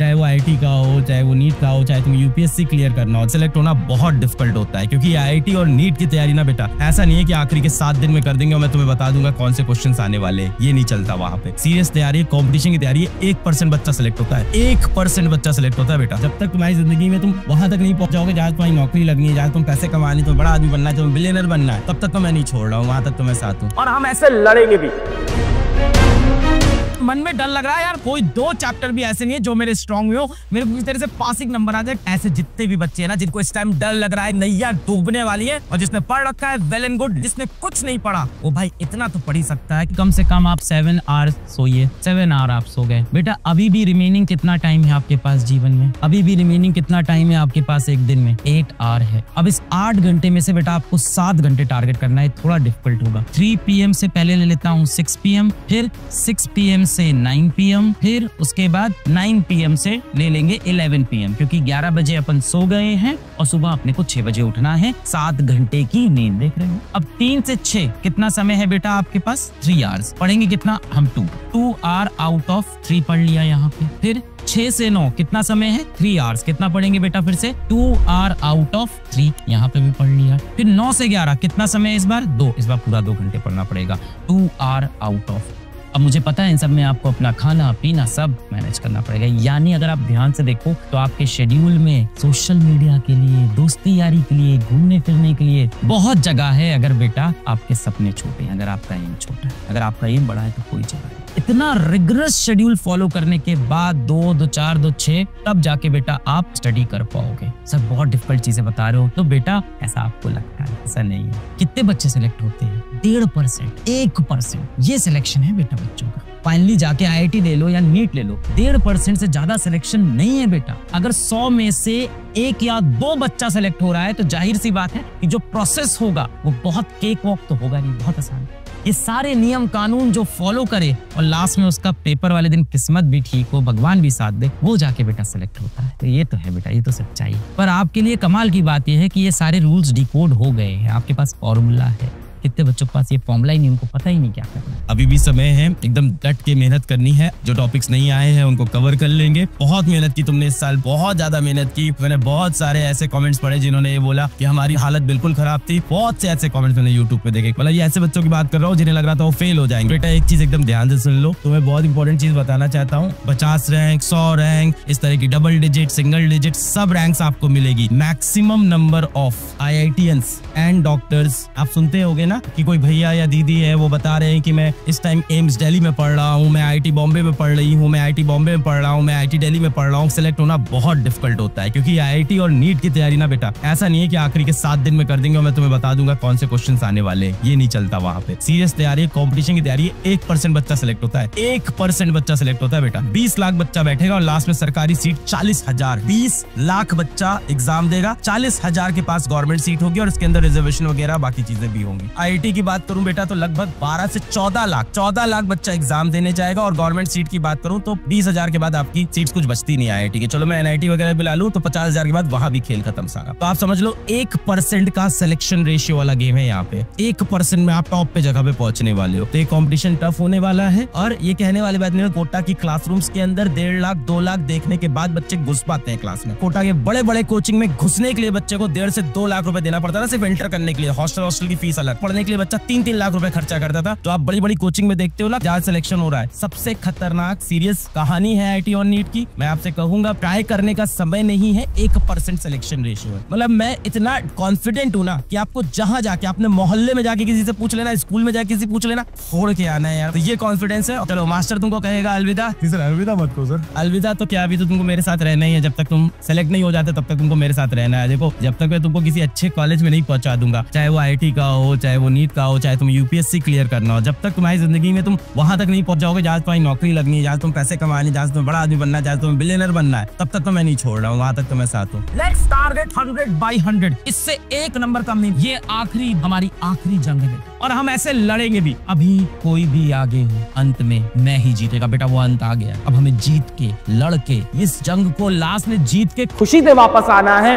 चाहे वो IIT का हो, चाहे वो नीट का हो, चाहे तुम UPSC क्लियर करना हो, सिलेक्ट होना बहुत डिफिकल्ट होता है। क्योंकि IIT और नीट की तैयारी ना बेटा ऐसा नहीं है कि आखिरी के 7 दिन में कर देंगे और मैं तुम्हें बता दूंगा कौन से क्वेश्चंस आने वाले, ये नहीं चलता वहाँ पे। सीरियस तैयारी, कॉम्पिटिशन की तैयारी, 1% बच्चा सिलेक्ट होता है, 1% बच्चा सिलेक्ट होता है बेटा। जब तक तुम्हारी जिंदगी में तुम वहां तक नहीं पहुंचाओगे जहाँ तुम्हारी नौकरी लगनी है, जहाँ तुम पैसे कमानी, तुम बड़ा आदमी बनना है, तुम बिलियनर बनना है, तब तक तो मैं नहीं छोड़ रहा हूँ, वहां तक तो मैं साथ हूँ और हम ऐसे लड़ेंगे भी। मन में डर लग रहा है यार, कोई 2 चैप्टर भी ऐसे नहीं है जो मेरे स्ट्रांग हो, मेरे को किसी तरह से पासिंग नंबर आ जाए। ऐसे जितने भी बच्चे हैं ना जिनको इस टाइम डर लग रहा है, नैया डूबने वाली है, और जिसने पढ़ रखा है वेल एंड गुड, जिसने कुछ नहीं पढ़ा वो भाई इतना तो पढ़ ही सकता है कि कम से कम आप 7 आवर्स सोइए। 7 आवर आप सो गए बेटा, अभी भी रिमेनिंग कितना टाइम है आपके पास जीवन में? अभी भी रिमेनिंग कितना टाइम है आपके पास एक दिन में? 8 आवर है। अब इस 8 घंटे में से बेटा आपको 7 घंटे टारगेट करना है, थोड़ा डिफिकल्ट होगा। 3 PM से पहले ले लेता हूँ 6 PM, फिर 6 PM से 9 PM, फिर उसके बाद 9 PM से ले लेंगे 11 PM, क्योंकि 11 बजे अपन सो गए हैं और सुबह अपने को 6 बजे उठना है। 7 घंटे की नींद देख रहे हो। अब 3 से 6 कितना समय है बेटा आपके पास? 3 आवर्स। पढ़ेंगे कितना हम? 2 आवर आउट ऑफ 3 पढ़ लिया यहाँ पे। फिर 6 से 9 कितना समय है? 3 आवर्स। कितना पढ़ेंगे बेटा फिर से? 2 आवर आउट ऑफ 3, यहाँ पे भी पढ़ लिया। फिर 9 से 11 कितना समय है इस बार? 2। इस बार पूरा 2 घंटे पढ़ना पड़ेगा। 2 आवर आउट ऑफ। अब मुझे पता है इन सब में आपको अपना खाना पीना सब मैनेज करना पड़ेगा, यानी अगर आप ध्यान से देखो तो आपके शेड्यूल में सोशल मीडिया के लिए, दोस्ती यारी के लिए, घूमने फिरने के लिए बहुत जगह है। अगर बेटा आपके सपने छोटे हैं, अगर आपका एम छोटा है, अगर आपका एम बड़ा है तो कोई जगह नहीं। इतना रिगरस शेड्यूल फॉलो करने के बाद 2, 2, 4, 2, 6 तब जाके बेटा आप स्टडी कर पाओगे। सब बहुत डिफिकल्ट चीजें बता रहे हो तो बेटा ऐसा आपको लगता है, ऐसा नहीं है। कितने बच्चे सिलेक्ट होते हैं? 1.5%, 1%। ये सिलेक्शन है बेटा बच्चों का। फाइनली जाके IIT ले लो या नीट ले लो, 1.5% से ज्यादा सिलेक्शन नहीं है बेटा। अगर 100 में से 1 या 2 बच्चा सिलेक्ट हो रहा है तो जाहिर सी बात है कि जो प्रोसेस होगा वो बहुत केक वॉक तो होगा नहीं, बहुत आसान। ये सारे नियम कानून जो फॉलो करे और लास्ट में उसका पेपर वाले दिन किस्मत भी ठीक हो, भगवान भी साथ दे, वो जाके बेटा सिलेक्ट होता है। तो ये तो है बेटा, ये तो सच्चाई है। पर आपके लिए कमाल की बात ये है कि ये सारे रूल्स डिकोड हो गए हैं, आपके पास फॉर्मूला है। कितने बच्चों के पास ये फॉर्मूला ही नहीं, उनको पता ही नहीं क्या करना है। अभी भी समय है, एकदम डट के मेहनत करनी है। जो टॉपिक्स नहीं आए हैं उनको कवर कर लेंगे। बहुत मेहनत की तुमने इस साल, बहुत ज्यादा मेहनत की। मैंने बहुत सारे ऐसे कमेंट्स पढ़े जिन्होंने ये बोला कि हमारी हालत बिल्कुल खराब थी। बहुत से ऐसे कमेंट्स मैंने यूट्यूब पे देखे। मतलब ये ऐसे बच्चों की बात कर रहा हूँ जिन्हें लग रहा था वो फेल हो जाएंगे। बेटा एक चीज एकदम ध्यान से सुन लो, तुम्हें बहुत इंपॉर्टेंट चीज बताना चाहता हूँ। 50 रैंक, 100 रैंक, इस तरह की डबल डिजिट, सिंगल डिजिट सब रैंक्स आपको मिलेगी। Maximum number of IITians and doctors. आप सुनते होगे ना कि कोई भैया या दीदी है वो बता रहे हैं कि मैं इस टाइम एम्स दिल्ली में पढ़ रहा हूँ, मैं IIT बॉम्बे में पढ़ रही हूँ, मैं IIT बॉम्बे में पढ़ रहा हूँ, मैं IIT दिल्ली में पढ़ रहा हूँ। सिलेक्ट होना बहुत डिफिकल्ट होता है क्योंकि IIT और नीट की तैयारी ना बेटा ऐसा नहीं है कि आखिरी के 7 दिन में कर देंगे और मैं तुम्हें बता दूंगा कौन से क्वेश्चन आने वाले, ये नहीं चलता वहाँ पे। सीरियस तैयारी, कॉम्पिटिशन की तैयारी, 1% बच्चा सिलेक्ट होता है, 1% बच्चा सिलेक्ट होता है बेटा। 20 लाख बच्चा बैठेगा और लास्ट में सरकारी सीट 40,000। 20 लाख बच्चा एग्जाम देगा, 40,000 के पास गवर्नमेंट सीट होगी और इसके अंदर रिजर्वेशन वगैरह बाकी चीजें भी होंगी। IIT की बात करूं बेटा तो लगभग 12 से 14 लाख बच्चा एग्जाम देने जाएगा और गवर्नमेंट सीट की बात करूं तो 20,000 के बाद आपकी सीट्स कुछ बचती नहीं IIT की। चलो मैं NIT वगैरह भी ला लूं तो 50,000 के बाद वहां भी खेल खत्म सारा। तो आप समझ लो 1% का सिलेक्शन रेशियो वाला गेम है यहाँ पे। 1% में आप टॉप पे जगह पे पहुंचने वाले हो। तो ये कॉम्पिटिशन टफ होने वाला है और ये कहने वाली बात नहीं है। कोटा की क्लासरूम्स के अंदर 1.5 लाख 2 लाख देखने के बाद बच्चे घुस पाते हैं क्लास में। कोटा के बड़े बड़े कोचिंग में घुसने के लिए बच्चे को 1.5 से 2 लाख रुपए देना पड़ता था सिर्फ एंटर करने के लिए। हॉस्टल की फीस अलग, पढ़ने के लिए बच्चा 3-3 लाख रुपए खर्चा करता था। तो आप बड़ी बड़ी कोचिंग में देखते हो ना जहाँ सिलेक्शन हो रहा है। सबसे खतरनाक सीरियस कहानी है IIT और नीट की। मैं आपसे कहूंगा ट्राई करने का समय नहीं है, 1% सिलेक्शन रेशियो है। मतलब मैं इतना कॉन्फिडेंट हूँ ना कि आपको जहाँ जाके अपने मोहल्ले में जाके किसी से पूछ लेना, स्कूल में जाके किसी पूछ लेना, फोड़ के आना है यार। तो ये कॉन्फिडेंस है। चलो मास्टर तुमको कहेगा अलविदा। सर अलविदा मत कहो सर। अलविदा तो क्या, अभी तो तुमको मेरे साथ रहना ही है। जब तक तुम सेलेक्ट नहीं हो जाते तब तक तुमको मेरे साथ रहना है। देखो जब तक मैं तुमको किसी अच्छे कॉलेज में नहीं पहुंचा दूंगा, चाहे वो IIT का हो, चाहे वो नीट का हो, चाहे तुम UPSC क्लियर करना हो, जब तक तुम्हारी जिंदगी में तुम वहां तक नहीं पहुंचाओगे जहाँ तुम्हारी नौकरी लगनी है, जहाँ तुम पैसे कमाने, जहाँ तुम्हें बड़ा आदमी बनना है, जहाँ तुम्हें बिलियनर बनना है, तब तक तो मैं नहीं छोड़ रहा हूँ, वहां तक तो मैं साथ हूँ। Let's target 100 by 100। इससे 1 नंबर कम नहीं। ये हमारी आखिरी जंग है और हम ऐसे लड़ेंगे भी। अभी कोई भी आगे हो, अंत में मैं ही जीतेगा बेटा। वो अंत आ गया। अब हमें जीत के, लड़ के, इस जंग को लास्ट में जीत के खुशी से वापस आना है।